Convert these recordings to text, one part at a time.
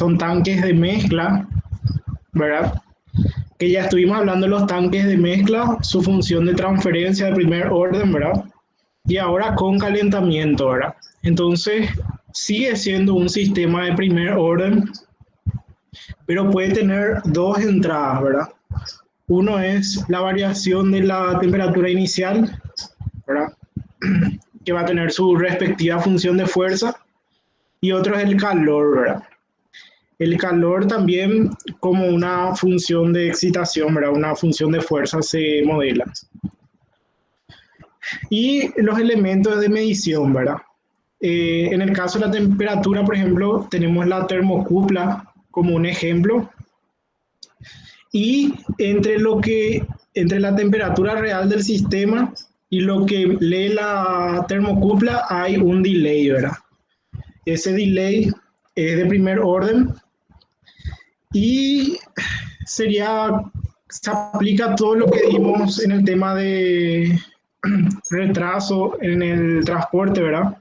son tanques de mezcla, ¿verdad? Que ya estuvimos hablando de los tanques de mezcla, su función de transferencia de primer orden, ¿verdad? Y ahora con calentamiento, ¿verdad? Entonces, sigue siendo un sistema de primer orden, pero puede tener dos entradas, ¿verdad? Uno es la variación de la temperatura inicial, ¿verdad? Que va a tener su respectiva función de fuerza, y otro es el calor, ¿verdad? El calor también como una función de excitación, ¿verdad? Una función de fuerza se modela. Y los elementos de medición, ¿verdad? En el caso de la temperatura, por ejemplo, tenemos la termocupla como un ejemplo. Y entre la temperatura real del sistema y lo que lee la termocupla hay un delay, ¿verdad? Ese delay es de primer orden y sería, se aplica todo lo que dimos en el tema de retraso en el transporte, ¿verdad?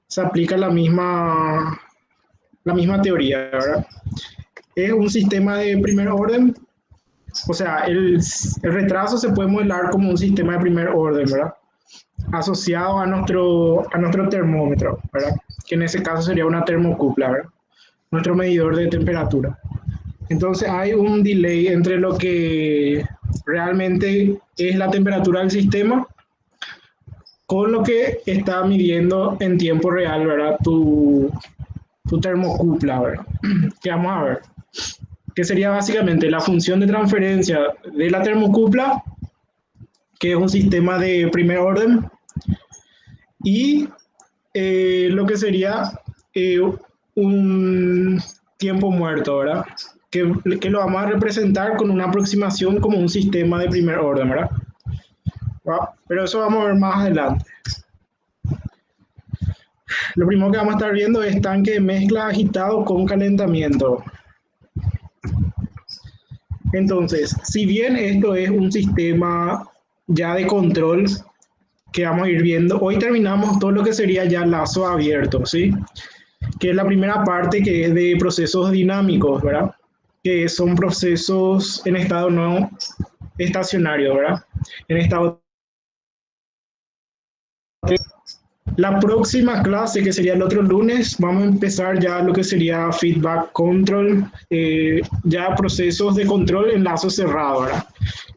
Se aplica la misma teoría, ¿verdad? Es un sistema de primer orden, o sea, el retraso se puede modelar como un sistema de primer orden, ¿verdad? Asociado a nuestro termómetro, ¿verdad? Que en ese caso sería una termocupla, ¿verdad? Nuestro medidor de temperatura. Entonces hay un delay entre lo que realmente es la temperatura del sistema con lo que está midiendo en tiempo real, ¿verdad? Tu termocupla, ¿verdad? Que vamos a ver. Que sería básicamente la función de transferencia de la termocupla, que es un sistema de primer orden, y lo que sería un tiempo muerto, ¿verdad? Que lo vamos a representar con una aproximación como un sistema de primer orden, ¿verdad? Wow. Pero eso vamos a ver más adelante. Lo primero que vamos a estar viendo es tanque de mezcla agitado con calentamiento. Entonces, si bien esto es un sistema ya de control que vamos a ir viendo, hoy terminamos todo lo que sería ya lazo abierto, ¿sí? Que es la primera parte, que es de procesos dinámicos, ¿verdad? Que son procesos en estado no estacionario, ¿verdad? En estado. La próxima clase, que sería el otro lunes, vamos a empezar ya lo que sería feedback control, ya procesos de control en lazo cerrado, ¿verdad?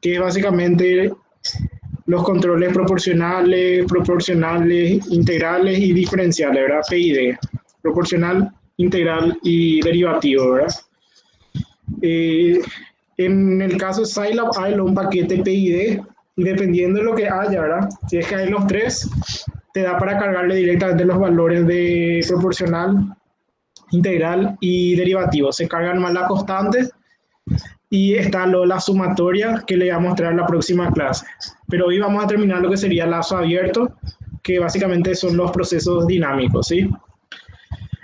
Que es básicamente los controles proporcionales, integrales y diferenciales, ¿verdad? PID, proporcional, integral y derivativo, ¿verdad? Eh, en el caso de Scilab hay un paquete PID y dependiendo de lo que haya, ¿verdad? Si es que hay los tres, te da para cargarle directamente los valores de proporcional, integral y derivativo. Se cargan más las constantes y está la sumatoria que le voy a mostrar en la próxima clase. Pero hoy vamos a terminar lo que sería lazo abierto, que básicamente son los procesos dinámicos, ¿sí?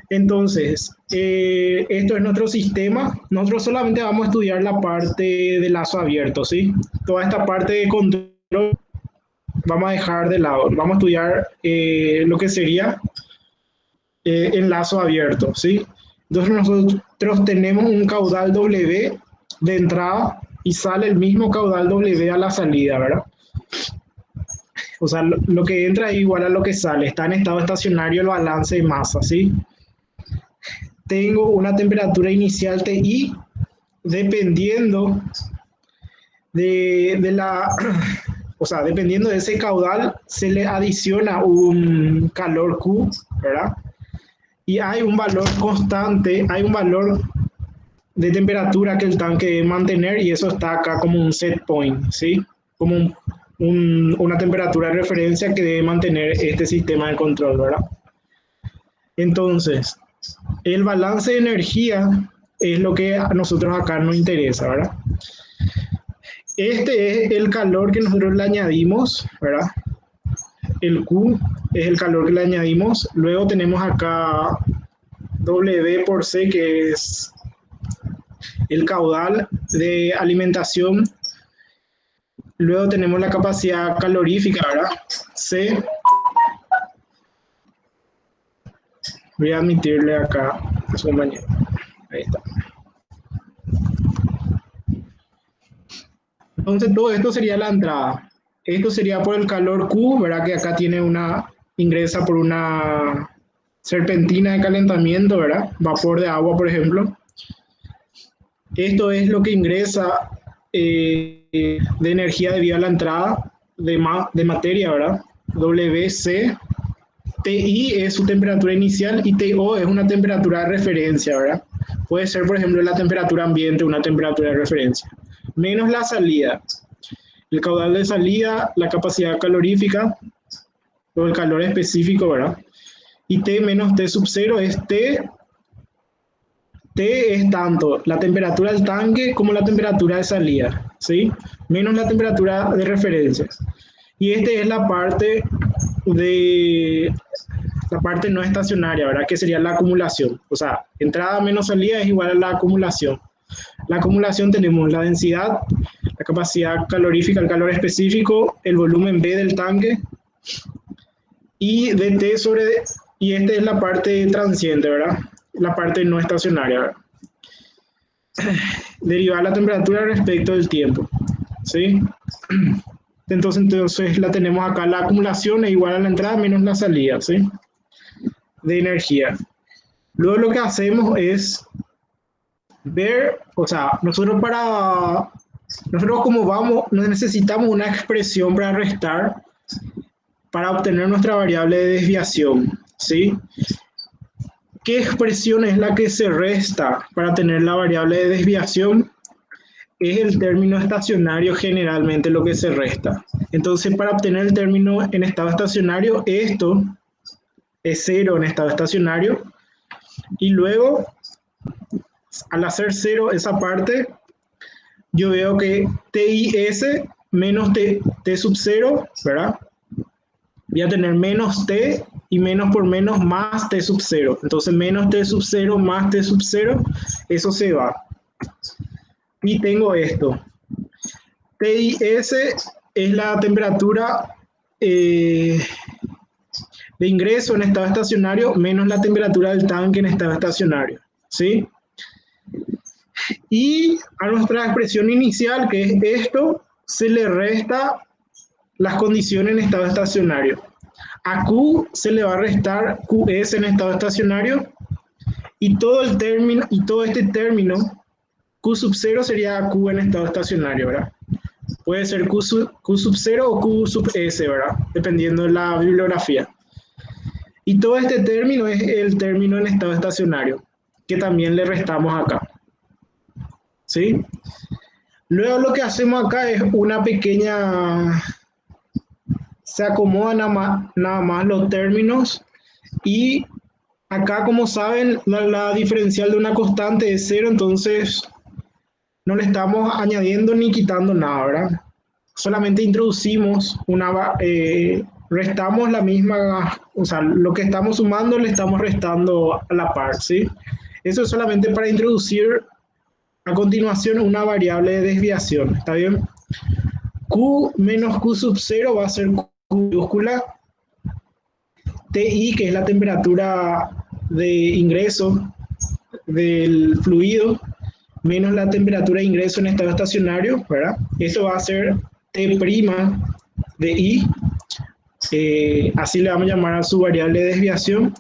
Entonces, esto es nuestro sistema. Nosotros solamente vamos a estudiar la parte de lazo abierto, ¿sí? Toda esta parte de control vamos a dejar de lado. Vamos a estudiar lo que sería en lazo abierto, ¿sí? Entonces nosotros tenemos un caudal W de entrada y sale el mismo caudal W a la salida, ¿verdad? O sea, lo que entra es igual a lo que sale. Está en estado estacionario el balance de masa, ¿sí? Tengo una temperatura inicial TI dependiendo de la, o sea, dependiendo de ese caudal, se le adiciona un calor Q, ¿verdad? Y hay un valor constante, hay un valor de temperatura que el tanque debe mantener y eso está acá como un set point, ¿sí? Como una temperatura de referencia que debe mantener este sistema de control, ¿verdad? Entonces, el balance de energía es lo que a nosotros acá nos interesa, ¿verdad? Este es el calor que nosotros le añadimos, ¿verdad? El Q es el calor que le añadimos. Luego tenemos acá W por C, que es el caudal de alimentación. Luego tenemos la capacidad calorífica, ¿verdad? C. Voy a admitirle acá a su compañero. Ahí está. Entonces todo esto sería la entrada. Esto sería por el calor Q, ¿verdad? Que acá tiene ingresa por una serpentina de calentamiento, ¿verdad? Vapor de agua, por ejemplo. Esto es lo que ingresa de energía debido a la entrada de materia, ¿verdad? WC. TI es su temperatura inicial y TO es una temperatura de referencia, ¿verdad? Puede ser, por ejemplo, la temperatura ambiente, una temperatura de referencia. Menos la salida. El caudal de salida, la capacidad calorífica, o el calor específico, ¿verdad? Y T menos T sub 0 es T es tanto la temperatura del tanque como la temperatura de salida, ¿sí? Menos la temperatura de referencia. Y esta es la parte no estacionaria, ¿verdad? Que sería la acumulación. O sea, entrada menos salida es igual a la acumulación. La acumulación tenemos la densidad, la capacidad calorífica, el calor específico, el volumen B del tanque y dt sobre, y esta es la parte transiente, ¿verdad? La parte no estacionaria, ¿verdad? Derivar la temperatura respecto del tiempo, ¿sí? Entonces la tenemos acá, la acumulación es igual a la entrada menos la salida, ¿sí? De energía. Luego lo que hacemos es ver, o sea, nosotros como vamos, necesitamos una expresión para restar, para obtener nuestra variable de desviación, ¿sí? ¿Qué expresión es la que se resta para tener la variable de desviación? Es el término estacionario generalmente lo que se resta. Entonces, para obtener el término en estado estacionario, esto es 0 en estado estacionario, y luego, al hacer 0 esa parte, yo veo que TIS menos T sub 0, ¿verdad? Voy a tener menos T y menos por menos más T sub 0. Entonces menos T sub 0 más T sub 0, eso se va. Y tengo esto. TIS es la temperatura de ingreso en estado estacionario menos la temperatura del tanque en estado estacionario, ¿sí? Y a nuestra expresión inicial, que es esto, se le resta las condiciones en estado estacionario. A Q se le va a restar QS en estado estacionario y todo este término, Q sub 0 sería Q en estado estacionario, ¿verdad? Puede ser Q sub 0 o Q sub S, ¿verdad? Dependiendo de la bibliografía. Y todo este término es el término en estado estacionario, que también le restamos acá, ¿sí? Luego lo que hacemos acá es una pequeña, se acomodan nada más los términos y acá, como saben, la diferencial de una constante es 0, entonces no le estamos añadiendo ni quitando nada, ¿verdad? Solamente introducimos restamos la misma, o sea, lo que estamos sumando le estamos restando a la par, ¿sí? Eso es solamente para introducir a continuación una variable de desviación, ¿está bien? Q menos Q sub 0 va a ser Q mayúscula, TI, que es la temperatura de ingreso del fluido, menos la temperatura de ingreso en estado estacionario, ¿verdad? Eso va a ser T' de I, así le vamos a llamar a su variable de desviación,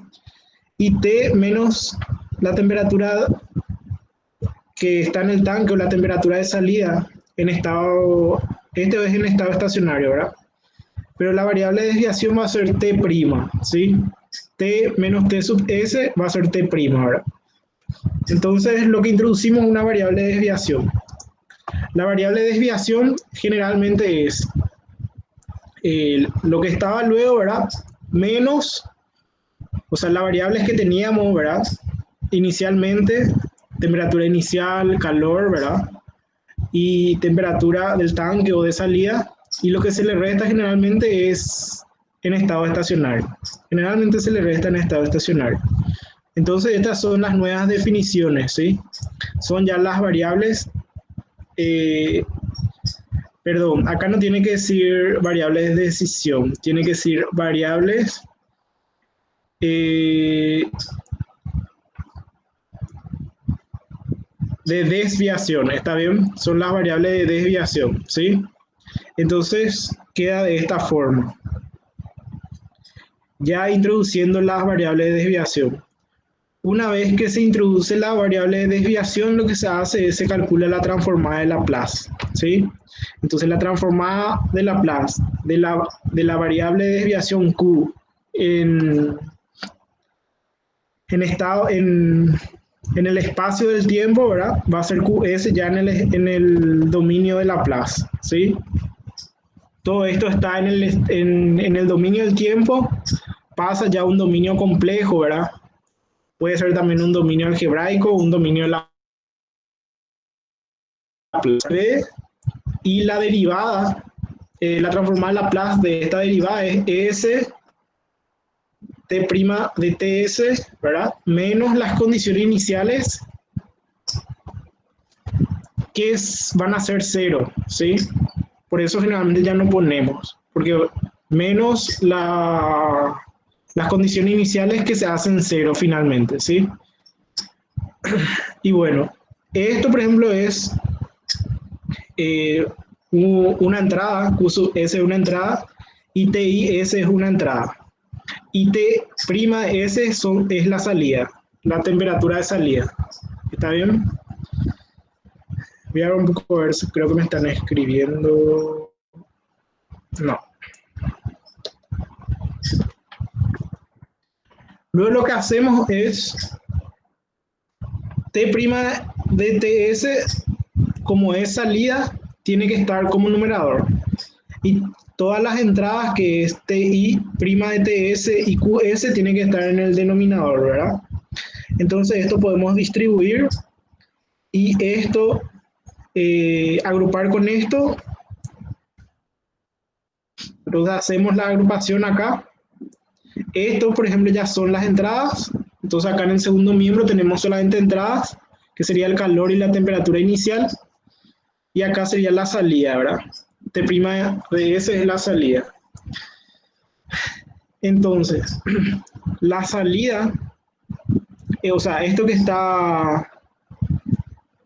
y T menos la temperatura que está en el tanque o la temperatura de salida en estado, este es en estado estacionario, ¿verdad? Pero la variable de desviación va a ser T', ¿sí? T menos T sub S va a ser T', ¿verdad? Entonces, lo que introducimos es una variable de desviación. La variable de desviación generalmente es lo que estaba luego, ¿verdad? Menos, o sea, las variables que teníamos, ¿verdad? Inicialmente, temperatura inicial, calor, ¿verdad? Y temperatura del tanque o de salida. Y lo que se le resta generalmente es en estado estacionario. Generalmente se le resta en estado estacionario. Entonces, estas son las nuevas definiciones, ¿sí? Son ya las variables, perdón, acá no tiene que decir variables de decisión, tiene que decir variables de desviación, ¿está bien? Son las variables de desviación, ¿sí? Entonces queda de esta forma. Ya introduciendo las variables de desviación. Una vez que se introduce la variable de desviación, lo que se hace es se calcula la transformada de Laplace, ¿sí? Entonces la transformada de Laplace de la variable de desviación Q en el espacio del tiempo, ¿verdad? Va a ser QS ya en el dominio de Laplace, ¿sí? Todo esto está en el dominio del tiempo, pasa ya a un dominio complejo, ¿verdad? Puede ser también un dominio algebraico, un dominio de Laplace. Y la derivada, la transformada de Laplace de esta derivada es S t' de ts, ¿verdad? Menos las condiciones iniciales que van a ser cero, ¿sí? Por eso generalmente ya no ponemos, porque menos las condiciones iniciales que se hacen cero finalmente, ¿sí? Y bueno, esto por ejemplo es una entrada, Q sub S es una entrada, y TI S es una entrada. Y T' S es la salida, la temperatura de salida. ¿Está bien? Voy a ver un poco a ver si creo que me están escribiendo. No. Luego lo que hacemos es T' de TS, como es salida, tiene que estar como numerador. Y todas las entradas que es TI' de TS y QS tienen que estar en el denominador, ¿verdad? Entonces esto podemos distribuir y esto, agrupar con esto. Entonces hacemos la agrupación acá. Esto, por ejemplo, ya son las entradas. Entonces acá en el segundo miembro tenemos solamente entradas, que sería el calor y la temperatura inicial. Y acá sería la salida, ¿verdad? T' de S es la salida. Entonces, la salida, o sea, esto que está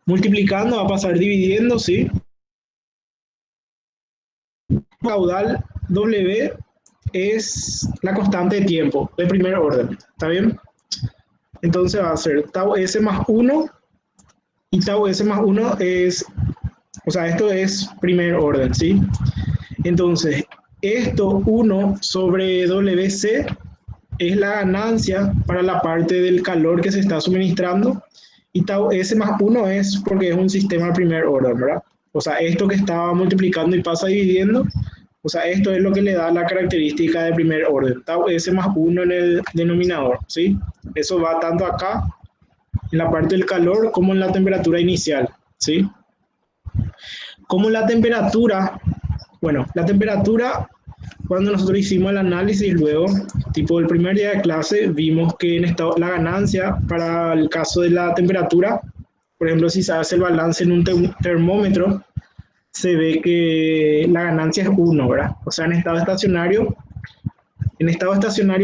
multiplicando va a pasar dividiendo, ¿sí? Caudal W es la constante de tiempo de primer orden, ¿está bien? Entonces va a ser tau S más 1 y tau S más 1 es, o sea, esto es primer orden, ¿sí? Entonces, esto 1 sobre WC es la ganancia para la parte del calor que se está suministrando y tau S más 1 es porque es un sistema de primer orden, ¿verdad? O sea, esto que estaba multiplicando y pasa dividiendo, o sea, esto es lo que le da la característica de primer orden, tau S más 1 en el denominador, ¿sí? Eso va tanto acá, en la parte del calor, como en la temperatura inicial, ¿sí? Como la temperatura, bueno, la temperatura, cuando nosotros hicimos el análisis luego, tipo el primer día de clase, vimos que la ganancia para el caso de la temperatura, por ejemplo, si se hace el balance en un termómetro, se ve que la ganancia es 1, ¿verdad? O sea, en estado estacionario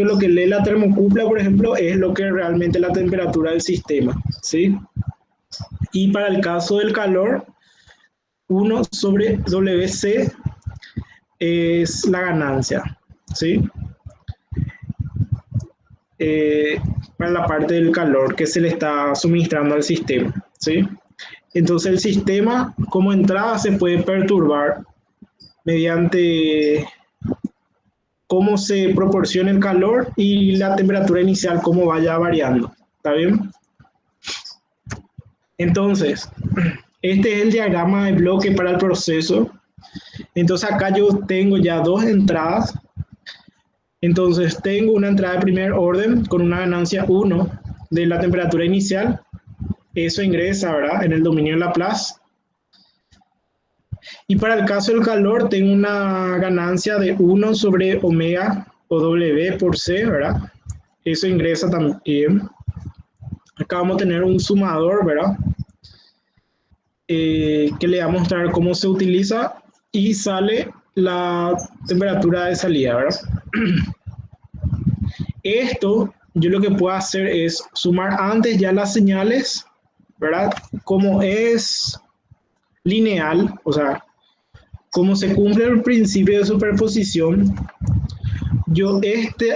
lo que lee la termocupla, por ejemplo, es lo que realmente la temperatura del sistema, ¿sí? Y para el caso del calor, 1 sobre WC es la ganancia, ¿sí? Para la parte del calor que se le está suministrando al sistema, ¿sí? Entonces el sistema como entrada se puede perturbar mediante cómo se proporciona el calor y la temperatura inicial, cómo vaya variando, ¿está bien? Entonces, este es el diagrama de bloque para el proceso. Entonces acá yo tengo ya dos entradas. Entonces tengo una entrada de primer orden con una ganancia 1 de la temperatura inicial. Eso ingresa, ¿verdad?, en el dominio de Laplace. Y para el caso del calor tengo una ganancia de 1 sobre omega o W por C, ¿verdad? Eso ingresa también. Acá vamos a tener un sumador, ¿verdad? Que le va a mostrar cómo se utiliza y sale la temperatura de salida, ¿verdad? Esto yo lo que puedo hacer es sumar antes ya las señales ¿verdad? Como es lineal, o sea, como se cumple el principio de superposición,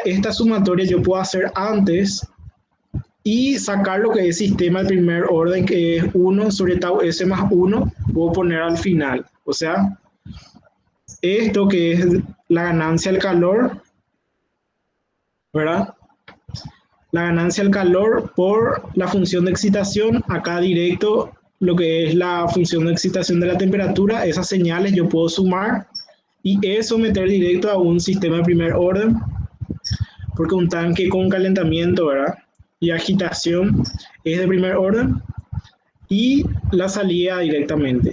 esta sumatoria yo puedo hacer antes y sacar lo que es sistema de primer orden, que es 1 sobre tau S más 1, puedo poner al final. O sea, esto que es la ganancia al calor, ¿verdad? La ganancia al calor por la función de excitación, acá directo lo que es la función de excitación de la temperatura, esas señales yo puedo sumar y eso meter directo a un sistema de primer orden, porque un tanque con calentamiento, ¿verdad? Y agitación es de primer orden, y la salida directamente,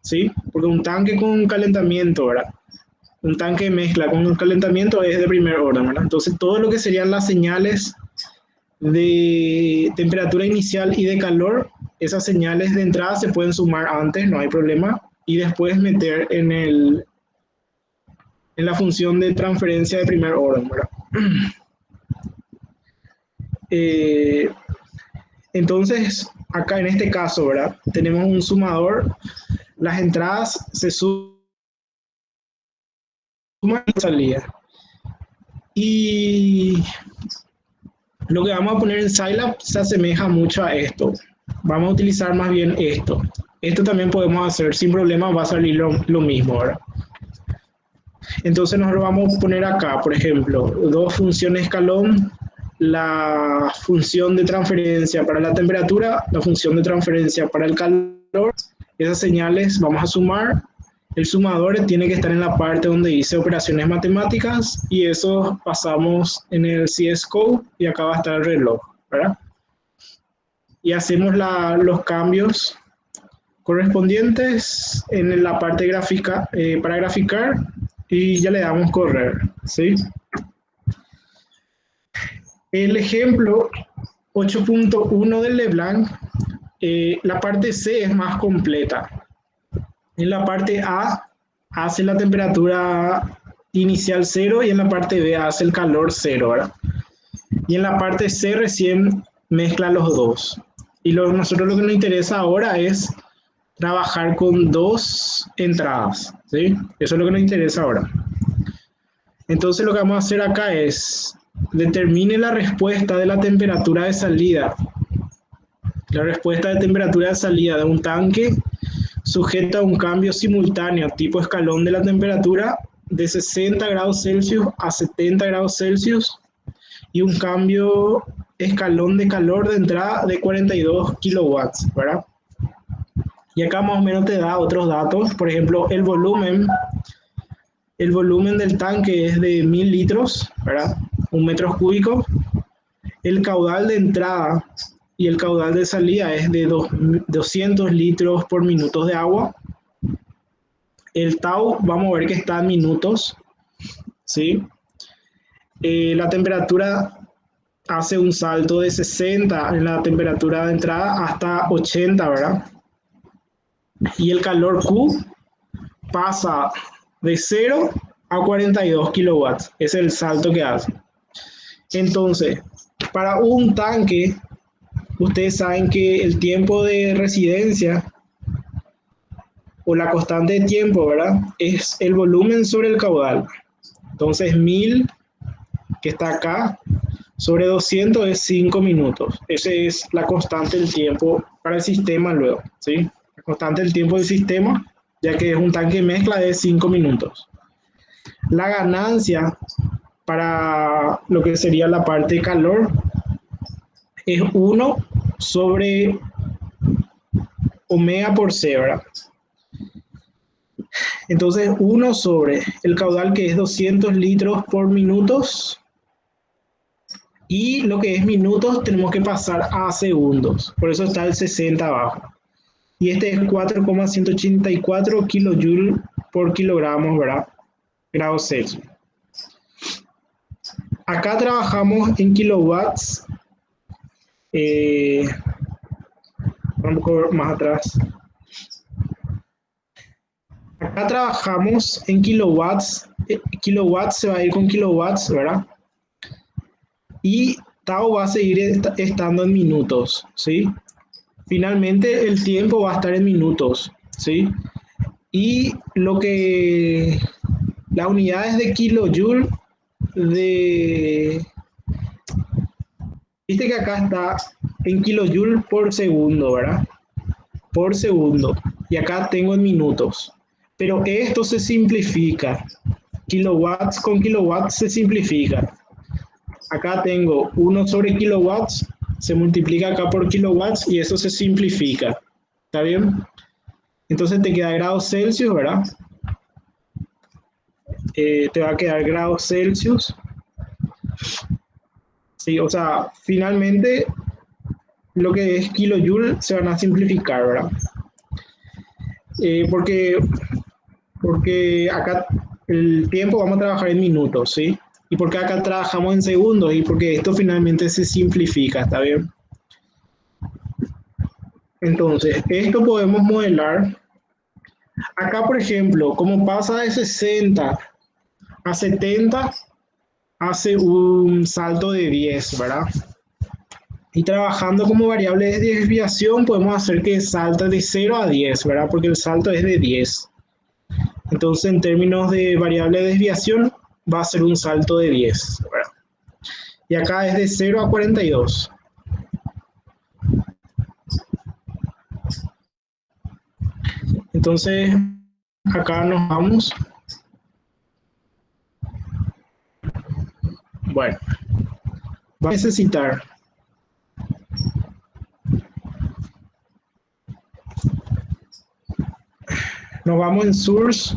¿sí? Porque un tanque con calentamiento, ¿verdad? Un tanque de mezcla con un calentamiento es de primer orden, ¿verdad? Entonces todo lo que serían las señales de temperatura inicial y de calor, esas señales de entrada se pueden sumar antes, no hay problema, y después meter en la función de transferencia de primer orden, ¿verdad? Eh, entonces, acá en este caso, ¿verdad? Tenemos un sumador, las entradas se suman y salida. Y lo que vamos a poner en Scilab se asemeja mucho a esto. Vamos a utilizar más bien esto. Esto también podemos hacer sin problema, va a salir lo mismo, ¿verdad? Entonces nosotros vamos a poner acá, por ejemplo, dos funciones escalón, la función de transferencia para la temperatura, la función de transferencia para el calor. Esas señales vamos a sumar. El sumador tiene que estar en la parte donde dice operaciones matemáticas y eso pasamos en el CSGO y acá va a estar el reloj, ¿verdad? Y hacemos los cambios correspondientes en la parte gráfica para graficar y ya le damos correr, ¿sí? El ejemplo 8.1 del Leblanc, la parte C es más completa. En la parte A hace la temperatura inicial 0 y en la parte B hace el calor 0, ¿verdad? Y en la parte C recién mezcla los dos. Y nosotros lo que nos interesa ahora es trabajar con dos entradas, ¿sí? Eso es lo que nos interesa ahora. Entonces lo que vamos a hacer acá es determine la respuesta de la temperatura de salida. La respuesta de temperatura de salida de un tanque sujeta a un cambio simultáneo tipo escalón de la temperatura de 60 grados Celsius a 70 grados Celsius y un cambio escalón de calor de entrada de 42 kilowatts, ¿verdad? Y acá más o menos te da otros datos, por ejemplo, el volumen del tanque es de 1000 litros, ¿verdad? 1 metro cúbico. El caudal de entrada y el caudal de salida es de 200 litros por minuto de agua. El tau, vamos a ver que está en minutos, ¿sí? La temperatura hace un salto de 60 en la temperatura de entrada hasta 80, ¿verdad? Y el calor Q pasa de 0 a 42 kilowatts. Es el salto que hace. Entonces, para un tanque, ustedes saben que el tiempo de residencia o la constante de tiempo, ¿verdad? Es el volumen sobre el caudal. Entonces, 1000, que está acá, sobre 200 es 5 minutos. Esa es la constante del tiempo para el sistema luego, ¿sí? La constante del tiempo del sistema, ya que es un tanque de mezcla de 5 minutos. La ganancia para lo que sería la parte de calor es 1 sobre omega por C, ¿verdad? Entonces 1 sobre el caudal que es 200 litros por minutos y lo que es minutos tenemos que pasar a segundos, por eso está el 60 abajo. Y este es 4,184 kilojoules por kilogramos, ¿verdad? Grados Celsius. Acá trabajamos en kilowatts, un poco más atrás. Acá trabajamos en kilowatts, kilowatts se va a ir con kilowatts, ¿verdad? Y tau va a seguir estando en minutos, ¿sí? finalmente el tiempo va a estar en minutos, ¿sí? Y las unidades de kilojoule de, viste que acá está en kilojoule por segundo, ¿verdad? Por segundo. Y acá tengo en minutos. Pero esto se simplifica. Kilowatts con kilowatts se simplifica. Acá tengo 1/kilowatts, se multiplica acá por kilowatts y eso se simplifica. ¿Está bien? Entonces te queda grados Celsius, ¿verdad? Te va a quedar grados Celsius. Sí, o sea, finalmente lo que es kilojoule se van a simplificar, ¿verdad? Eh, porque, porque acá el tiempo vamos a trabajar en minutos, ¿sí? Y porque acá trabajamos en segundos y porque esto finalmente se simplifica, ¿está bien? Entonces, esto podemos modelar. Acá, por ejemplo, como pasa de 60 a 70, hace un salto de 10, ¿verdad? Y trabajando como variable de desviación, podemos hacer que salte de 0 a 10, ¿verdad? Porque el salto es de 10. Entonces, en términos de variable de desviación, va a ser un salto de 10, ¿verdad? Y acá es de 0 a 42. Entonces, acá nos vamos. Bueno, va a necesitar nos vamos en source.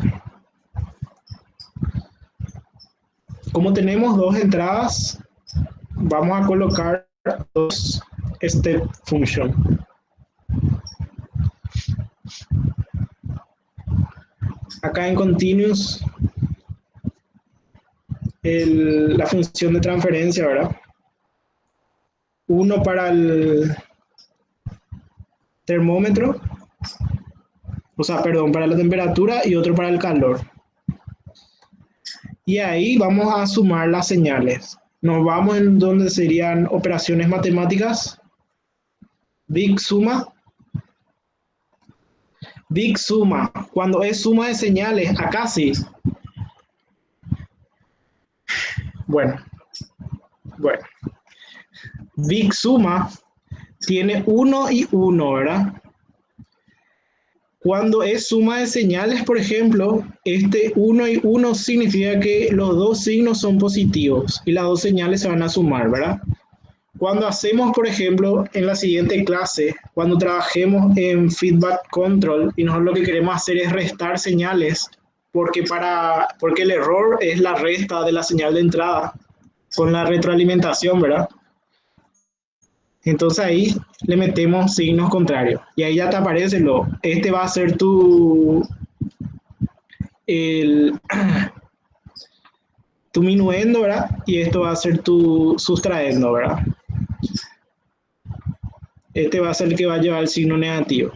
Como tenemos dos entradas, vamos a colocar dos step function. Acá en continuous, la función de transferencia, ¿verdad? Uno para el termómetro, o sea, perdón, para la temperatura y otro para el calor. Y ahí vamos a sumar las señales. Nos vamos en donde serían operaciones matemáticas, big suma. Big suma, cuando es suma de señales, acá sí. Bueno, big suma tiene 1 y 1, ¿verdad? Cuando es suma de señales, por ejemplo, este 1 y 1 significa que los dos signos son positivos y las dos señales se van a sumar, ¿verdad? Cuando hacemos, por ejemplo, en la siguiente clase, cuando trabajemos en feedback control y nosotros lo que queremos hacer es restar señales, porque el error es la resta de la señal de entrada con la retroalimentación, ¿verdad? Entonces ahí le metemos signos contrarios y ahí ya te aparece este va a ser el, tu minuendo, ¿verdad? Y esto va a ser tu sustraendo, ¿verdad? Este va a ser el que va a llevar el signo negativo.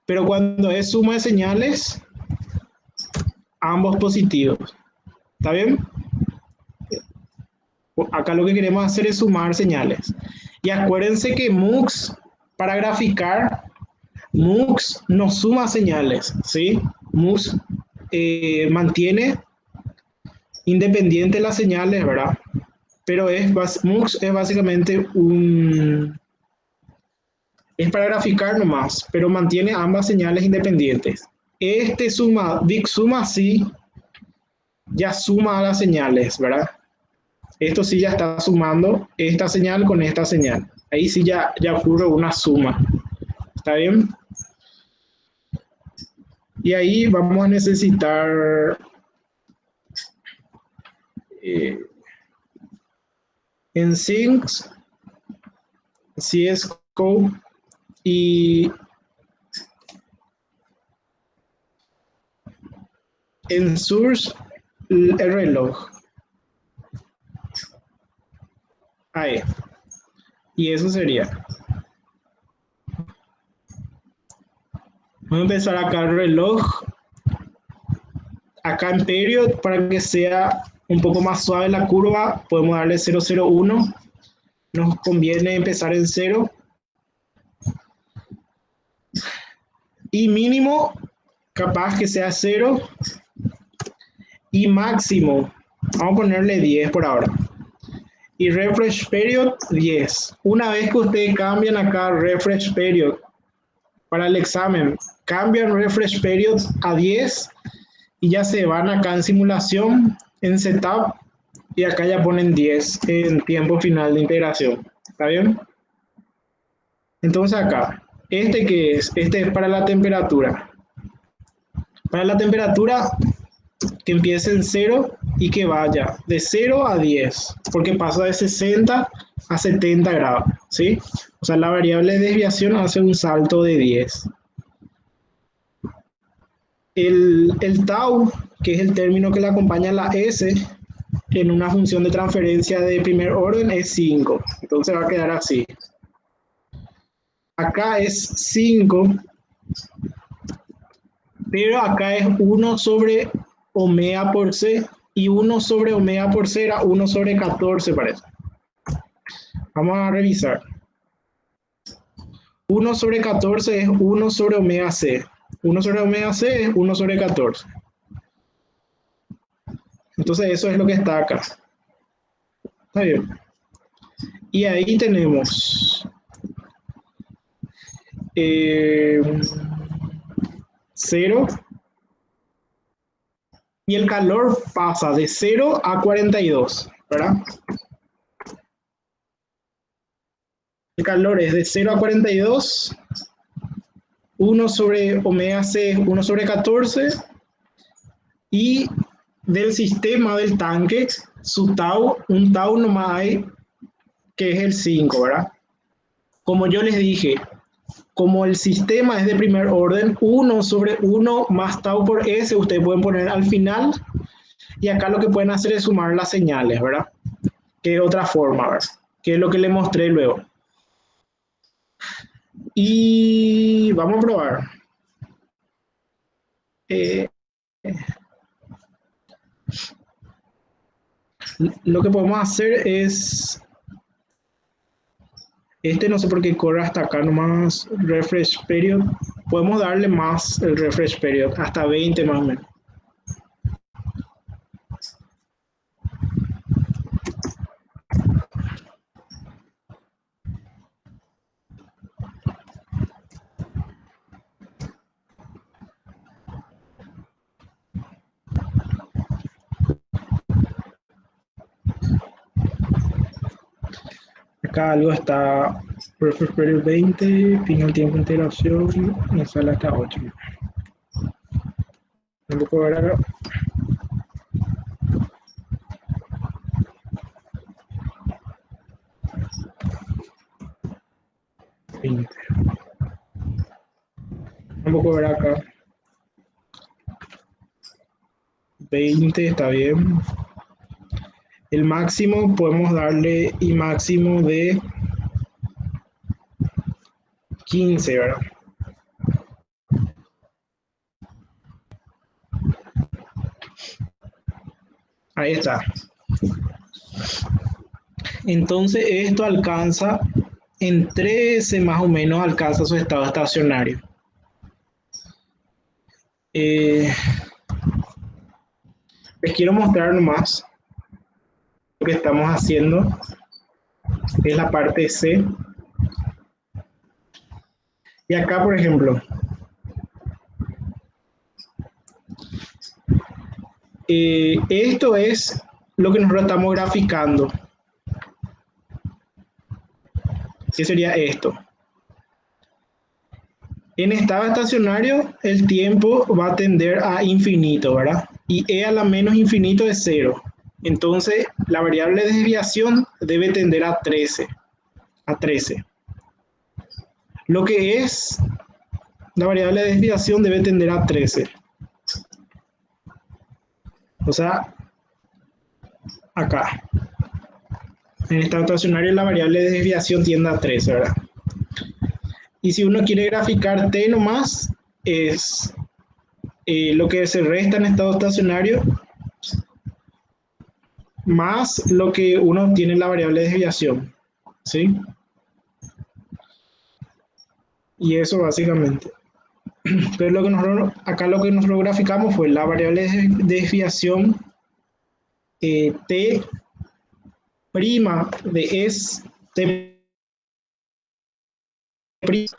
Pero cuando es suma de señales, ambos positivos. ¿Está bien? Acá lo que queremos hacer es sumar señales. Y acuérdense que MUX, para graficar, MUX no suma señales, ¿sí? MUX mantiene independiente las señales, ¿verdad? Pero MUX es básicamente es para graficar nomás, pero mantiene ambas señales independientes. Big Suma sí, ya suma a las señales, ¿verdad? Esto sí ya está sumando esta señal con esta señal. Ahí sí ya ocurre una suma. ¿Está bien? Y ahí vamos a necesitar en Syncs, CSCO y en Source el reloj. Ahí. Y eso sería. Vamos a empezar acá el reloj. Acá en period, para que sea un poco más suave la curva, podemos darle 001. Nos conviene empezar en 0. Y mínimo, capaz que sea 0. Y máximo, vamos a ponerle 10 por ahora. Y refresh period 10. Una vez que ustedes cambian acá refresh period para el examen, cambian refresh period a 10 y ya se van acá en simulación, en setup, y acá ya ponen 10 en tiempo final de integración. ¿Está bien? Entonces acá, ¿este qué es? Este es para la temperatura. Para la temperatura, que empiece en 0 y que vaya de 0 a 10, porque pasa de 60 a 70 grados, ¿sí? O sea, la variable de desviación hace un salto de 10. El tau, que es el término que le acompaña a la S, en una función de transferencia de primer orden es 5. Entonces va a quedar así. Acá es 5, pero acá es 1 sobre omega por C, y 1 sobre omega por C era 1 sobre 14, parece. Vamos a revisar. 1 sobre 14 es 1 sobre omega C. 1 sobre omega C es 1 sobre 14. Entonces eso es lo que está acá. Está bien. Y ahí tenemos 0. Y el calor pasa de 0 a 42, ¿verdad? El calor es de 0 a 42. 1 sobre omega C es 1 sobre 14. Y del sistema del tanque, su tau, un tau nomás hay, que es el 5, ¿verdad? Como yo les dije, como el sistema es de primer orden, 1 sobre 1 más tau por S, ustedes pueden poner al final, y acá lo que pueden hacer es sumar las señales, ¿verdad? Que es otra forma, ¿verdad? Que es lo que les mostré luego. Y vamos a probar. Lo que podemos hacer es, no sé por qué corre hasta acá nomás, refresh period. Podemos darle más el refresh period, hasta 20 más o menos. Acá algo está refresh period 20, final tiempo de integración, me sale hasta 8. Un poco ver acá. Un poco ver acá. 20 está bien. El máximo podemos darle y máximo de 15, ¿verdad? Ahí está. Entonces esto alcanza, en 13 más o menos alcanza su estado estacionario. Les quiero mostrar nomás lo que estamos haciendo. Es la parte C. Y acá, por ejemplo, esto es lo que nosotros estamos graficando. ¿Qué sería esto? En estado estacionario, el tiempo va a tender a infinito, ¿verdad? Y E a la menos infinito es 0. Entonces, la variable de desviación debe tender a 13. A 13. Lo que es la variable de desviación debe tender a 13. O sea, acá. En estado estacionario la variable de desviación tiende a 13, ¿verdad? Y si uno quiere graficar t nomás, es lo que se resta en estado estacionario más lo que uno tiene en la variable de desviación, ¿sí? Y eso básicamente. Pero acá lo que nosotros graficamos fue la variable de desviación t prima de t prima,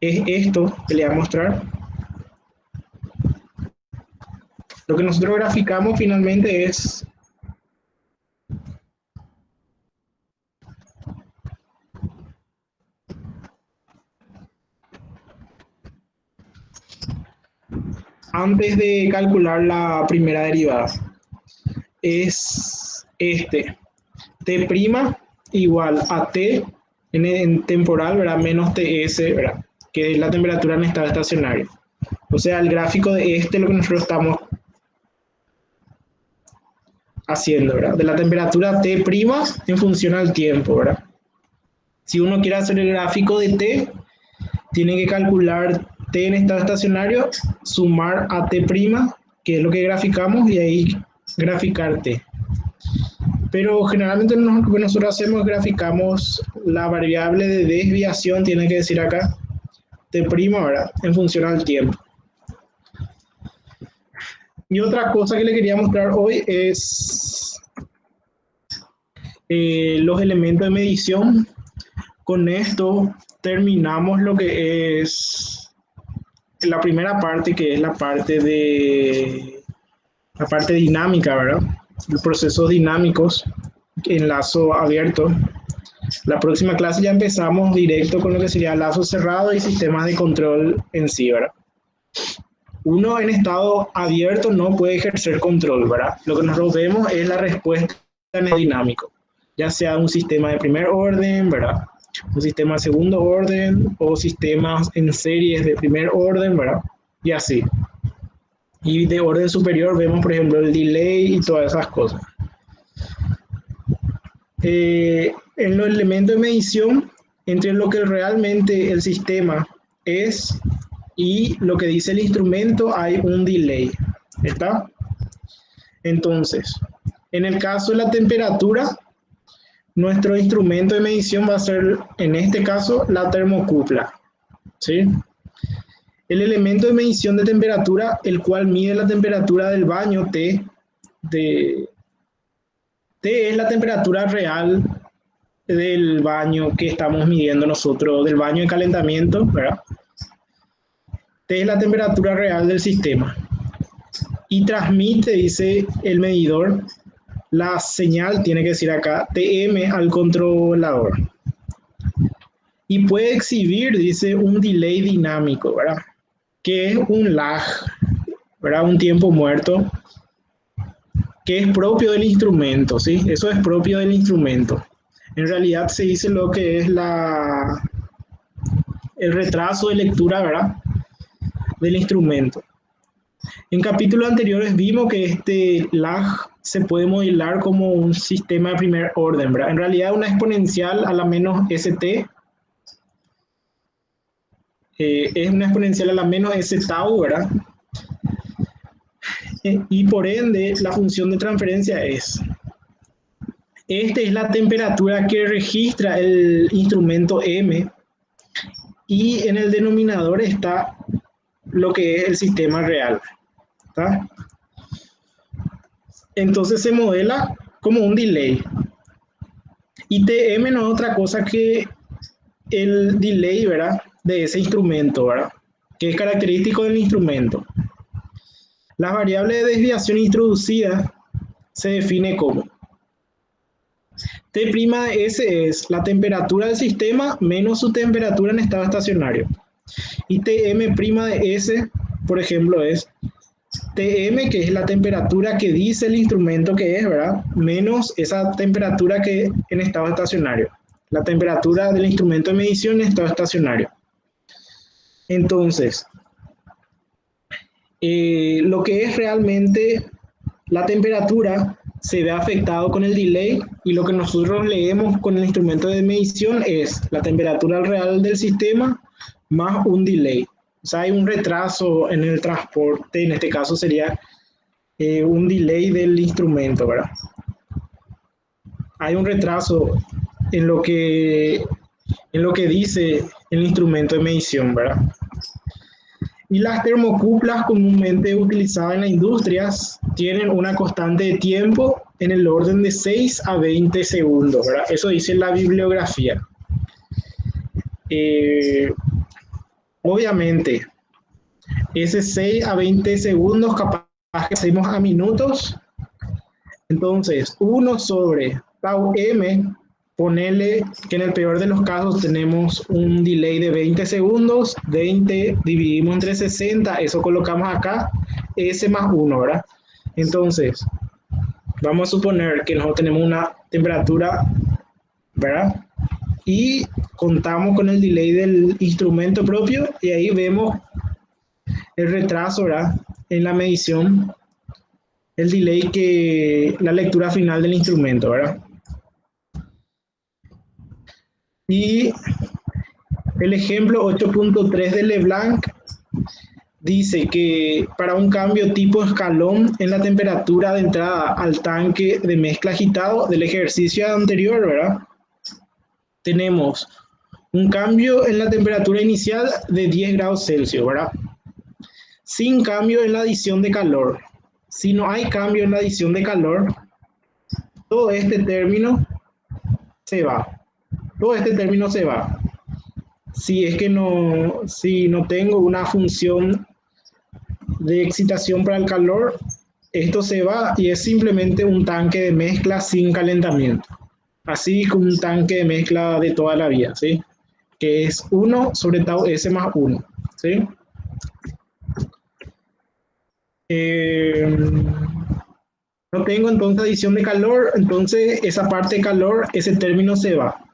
es esto que le voy a mostrar. Lo que nosotros graficamos finalmente es antes de calcular la primera derivada. Es t' igual a t en temporal, ¿verdad? Menos ts, ¿verdad? Que es la temperatura en estado estacionario. O sea, el gráfico de lo que nosotros estamos haciendo, ¿verdad? De la temperatura t' en función al tiempo, ¿verdad? Si uno quiere hacer el gráfico de t, tiene que calcular t en estado estacionario, sumar a t', que es lo que graficamos, y ahí graficar t. Pero generalmente lo que nosotros hacemos es graficamos la variable de desviación, tiene que decir acá, t', ¿verdad? En función al tiempo. Y otra cosa que le quería mostrar hoy es los elementos de medición. Con esto terminamos lo que es la primera parte, que es la parte dinámica, ¿verdad? Los procesos dinámicos, enlazo abierto. La próxima clase ya empezamos directo con lo que sería lazo cerrado y sistemas de control en sí, ¿verdad? Uno en estado abierto no puede ejercer control, ¿verdad? Lo que nosotros vemos es la respuesta en el dinámico, ya sea un sistema de primer orden, ¿verdad? Un sistema de segundo orden o sistemas en series de primer orden, ¿verdad? Y así. Y de orden superior vemos, por ejemplo, el delay y todas esas cosas. En los elementos de medición, entre lo que realmente el sistema es y lo que dice el instrumento, hay un delay. ¿Está? Entonces, en el caso de la temperatura, nuestro instrumento de medición va a ser, en este caso, la termocupla. ¿Sí? El elemento de medición de temperatura, el cual mide la temperatura del baño, T es la temperatura real del baño que estamos midiendo nosotros, del baño de calentamiento, ¿verdad? T es la temperatura real del sistema. Y transmite, dice el medidor, la señal, tiene que decir acá, TM al controlador. Y puede exhibir, dice, un delay dinámico, ¿verdad? Que es un lag, ¿verdad? Un tiempo muerto, que es propio del instrumento, ¿sí? Eso es propio del instrumento. En realidad se dice lo que es el retraso de lectura, ¿verdad? Del instrumento. En capítulos anteriores vimos que este lag se puede modelar como un sistema de primer orden, ¿verdad? En realidad una exponencial a la menos st es una exponencial a la menos s tau, ¿verdad? Y por ende la función de transferencia es la temperatura que registra el instrumento M y en el denominador está lo que es el sistema real. ¿Está? Entonces se modela como un delay. Y Tm no es otra cosa que el delay, ¿verdad? De ese instrumento, ¿verdad? Que es característico del instrumento. La variable de desviación introducida se define como T' de S es la temperatura del sistema menos su temperatura en estado estacionario. Y Tm' de S, por ejemplo, es Tm, que es la temperatura que dice el instrumento que es, ¿verdad? Menos esa temperatura que en estado estacionario. La temperatura del instrumento de medición en estado estacionario. Entonces, lo que es realmente la temperatura se ve afectado con el delay y lo que nosotros leemos con el instrumento de medición es la temperatura real del sistema más un delay. O sea, hay un retraso en el transporte, en este caso sería un delay del instrumento, ¿verdad? Hay un retraso en lo que dice el instrumento de medición, ¿verdad? Y las termocuplas comúnmente utilizadas en las industrias tienen una constante de tiempo en el orden de 6 a 20 segundos, ¿verdad? Eso dice la bibliografía. Eh, Obviamente, ese 6 a 20 segundos capaz que hacemos a minutos. Entonces, 1 sobre tau m, ponerle que en el peor de los casos tenemos un delay de 20 segundos, 20 dividimos entre 60, eso colocamos acá, S más 1, ¿verdad? Entonces, vamos a suponer que nosotros tenemos una temperatura, ¿verdad? Y contamos con el delay del instrumento propio y ahí vemos el retraso, ¿verdad? En la medición, el delay que la lectura final del instrumento, ¿verdad? Y el ejemplo 8.3 de Leblanc dice que para un cambio tipo escalón en la temperatura de entrada al tanque de mezcla agitado del ejercicio anterior, ¿verdad? Tenemos un cambio en la temperatura inicial de 10 grados Celsius, ¿verdad? Sin cambio en la adición de calor. Si no hay cambio en la adición de calor, todo este término se va. Todo este término se va. Si es que si no tengo una función de excitación para el calor, esto se va y es simplemente un tanque de mezcla sin calentamiento. Así como un tanque de mezcla de toda la vida, ¿sí? Que es 1 sobre tau S más 1, ¿sí? No tengo entonces adición de calor, entonces esa parte de calor, ese término se va.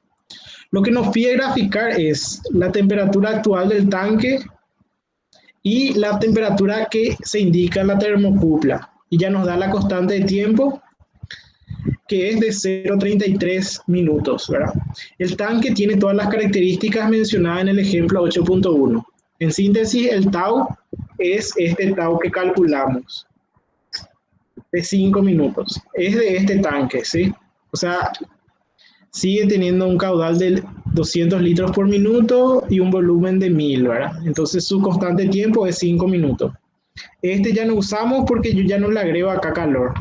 Lo que nos pide graficar es la temperatura actual del tanque y la temperatura que se indica en la termocupla. Y ya nos da la constante de tiempo, que es de 0,33 minutos, ¿verdad? El tanque tiene todas las características mencionadas en el ejemplo 8.1. En síntesis, el tau es este tau que calculamos, de 5 minutos. Es de este tanque, ¿sí? O sea, sigue teniendo un caudal de 200 litros por minuto y un volumen de 1000, ¿verdad? Entonces su constante de tiempo es 5 minutos. Este ya no usamos porque yo ya no le agrego acá calor.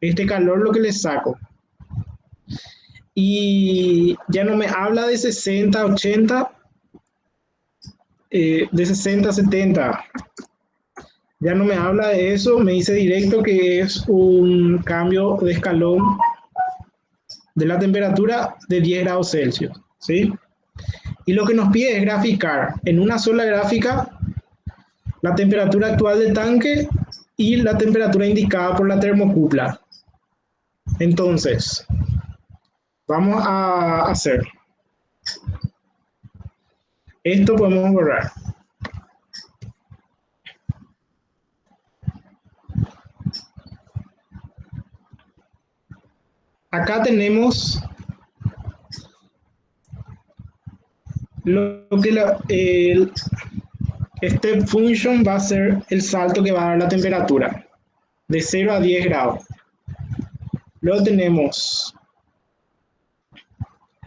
Este calor lo que le saco. Y ya no me habla de 60, 80, de 60, 70. Ya no me habla de eso, me dice directo que es un cambio de escalón de la temperatura de 10 grados Celsius, ¿sí? Y lo que nos pide es graficar en una sola gráfica la temperatura actual del tanque y la temperatura indicada por la termocupla. Entonces, vamos a hacer. Esto podemos borrar. Acá tenemos lo que step function va a ser el salto que va a dar la temperatura de 0 a 10 grados. Luego tenemos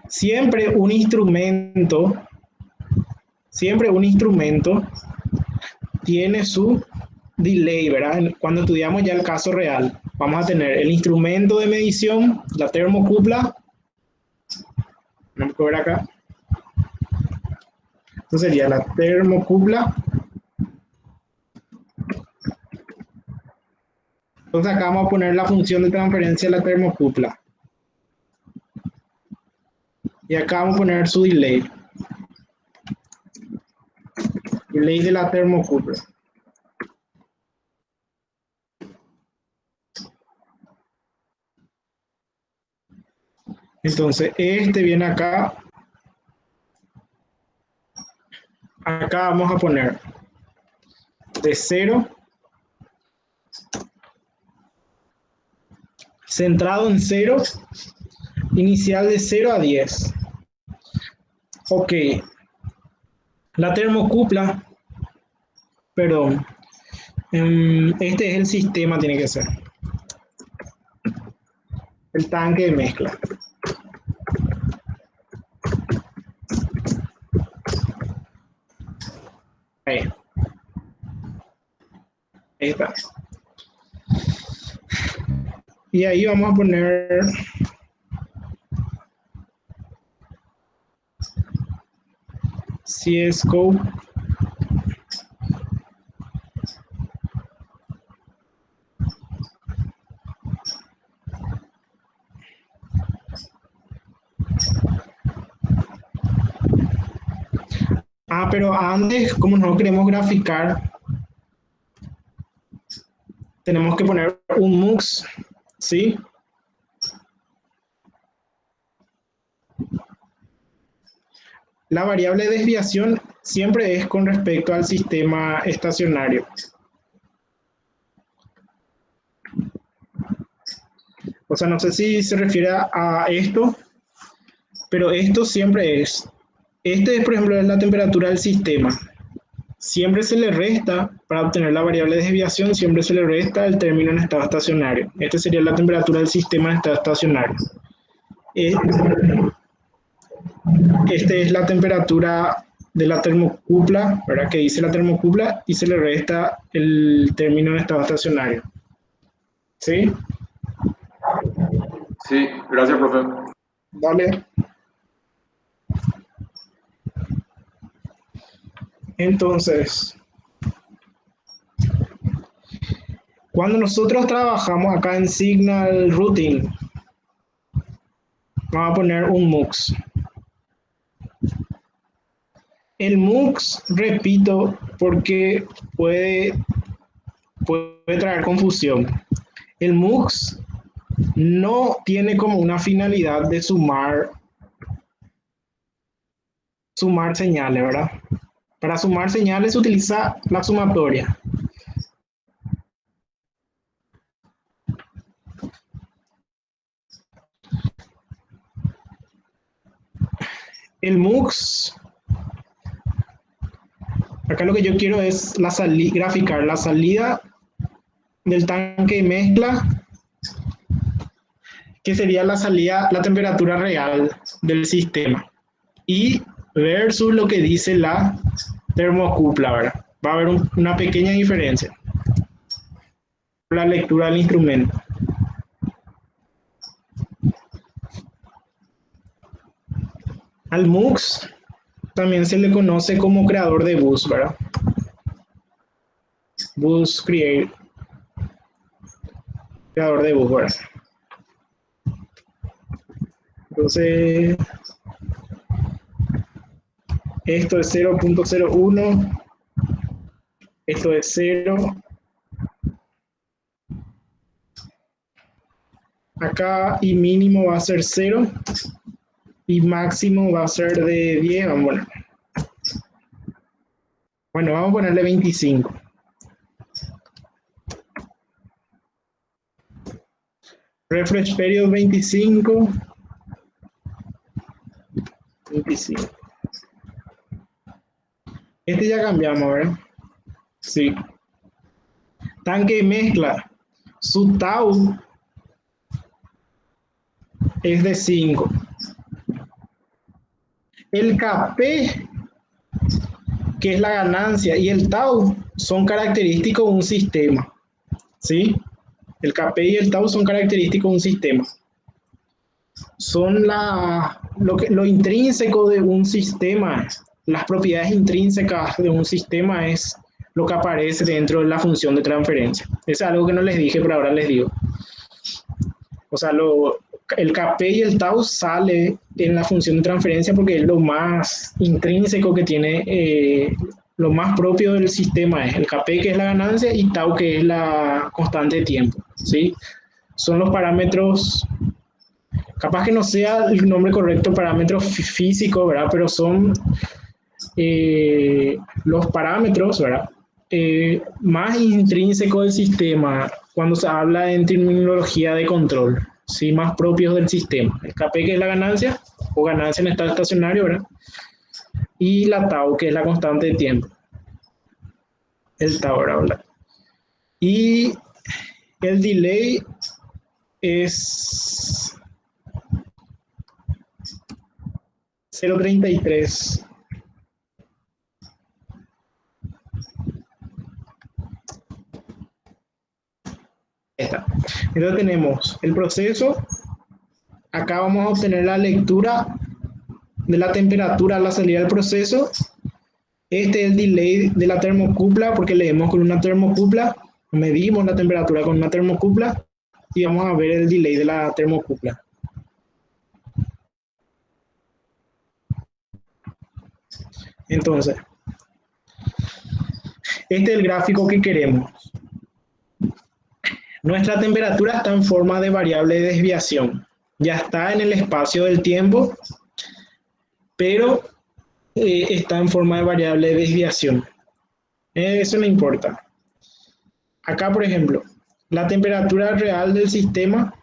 siempre un instrumento tiene su delay, ¿verdad? Cuando estudiamos ya el caso real, vamos a tener el instrumento de medición, la termocupla, vamos a ver acá, esto sería la termocupla. Entonces acá vamos a poner la función de transferencia de la termocupla. Y acá vamos a poner su delay. Delay de la termocupla. Entonces, este viene acá. Acá vamos a poner de 0, centrado en 0, inicial de 0 a 10. Ok, la termocupla, perdón, este es el sistema, tiene que ser. El tanque de mezcla. Ahí. Ahí está. Y ahí vamos a poner CSGO. Pero antes, como no queremos graficar, tenemos que poner un MUX, ¿sí? La variable de desviación siempre es con respecto al sistema estacionario. O sea, no sé si se refiere a esto, pero esto siempre es. Este, por ejemplo, es la temperatura del sistema. Siempre se le resta, para obtener la variable de desviación, siempre se le resta el término en estado estacionario. Esta sería la temperatura del sistema en estado estacionario. Esta es la temperatura de la termocupla, ¿verdad? Que dice la termocupla y se le resta el término en estado estacionario. ¿Sí? Sí, gracias, profe. Vale. Entonces, cuando nosotros trabajamos acá en Signal Routing, vamos a poner un MUX. El MUX, repito, porque puede traer confusión. El MUX no tiene como una finalidad de sumar señales, ¿verdad? Para sumar señales se utiliza la sumatoria. El MUX, acá lo que yo quiero es graficar la salida del tanque de mezcla, que sería la salida, la temperatura real del sistema, y versus lo que dice la termocupla, ¿verdad? Va a haber una pequeña diferencia. La lectura del instrumento. Al MUX también se le conoce como creador de bus, ¿verdad? Bus create. Creador de bus, ¿verdad? Entonces, esto es 0.01, esto es 0. Acá y mínimo va a ser 0 y máximo va a ser de 10. Bueno, vamos a ponerle 25. Refresh period 25. 25. Este ya cambiamos, ¿verdad? Sí. Tanque de mezcla. Su tau es de 5. El KP, que es la ganancia, y el tau son característicos de un sistema. ¿Sí? El KP y el tau son característicos de un sistema. Son lo intrínseco de un sistema. Las propiedades intrínsecas de un sistema es lo que aparece dentro de la función de transferencia. Es algo que no les dije, pero ahora les digo. O sea, el KP y el tau sale en la función de transferencia porque es lo más intrínseco que tiene, lo más propio del sistema es el KP, que es la ganancia, y tau, que es la constante de tiempo, ¿sí? Son los parámetros, capaz que no sea el nombre correcto, parámetros físicos, ¿verdad? Pero son los parámetros, ¿verdad? Más intrínsecos del sistema cuando se habla en terminología de control, ¿sí? Más propios del sistema. El KP, que es la ganancia, o ganancia en estado estacionario, ¿verdad? Y la tau, que es la constante de tiempo. El tau, ¿verdad? Y el delay es 0.33. está. Entonces tenemos el proceso. Acá vamos a obtener la lectura de la temperatura a la salida del proceso. Este es el delay de la termocupla, porque leemos con una termocupla, medimos la temperatura con una termocupla y vamos a ver el delay de la termocupla. Entonces, este es el gráfico que queremos. Nuestra temperatura está en forma de variable de desviación. Ya está en el espacio del tiempo, pero está en forma de variable de desviación. Eso no importa. Acá, por ejemplo, la temperatura real del sistema,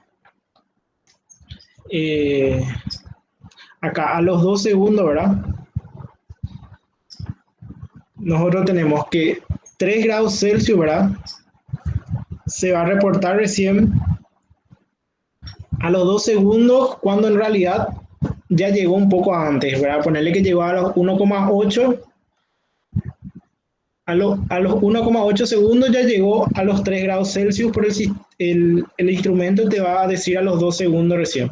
acá a los 2 segundos, ¿verdad? Nosotros tenemos que 3 grados Celsius, ¿verdad? Se va a reportar recién a los 2 segundos, cuando en realidad ya llegó un poco antes, ¿verdad? Ponerle que llegó a los 1,8, a los 1,8 segundos ya llegó a los 3 grados Celsius, por el instrumento te va a decir a los 2 segundos recién.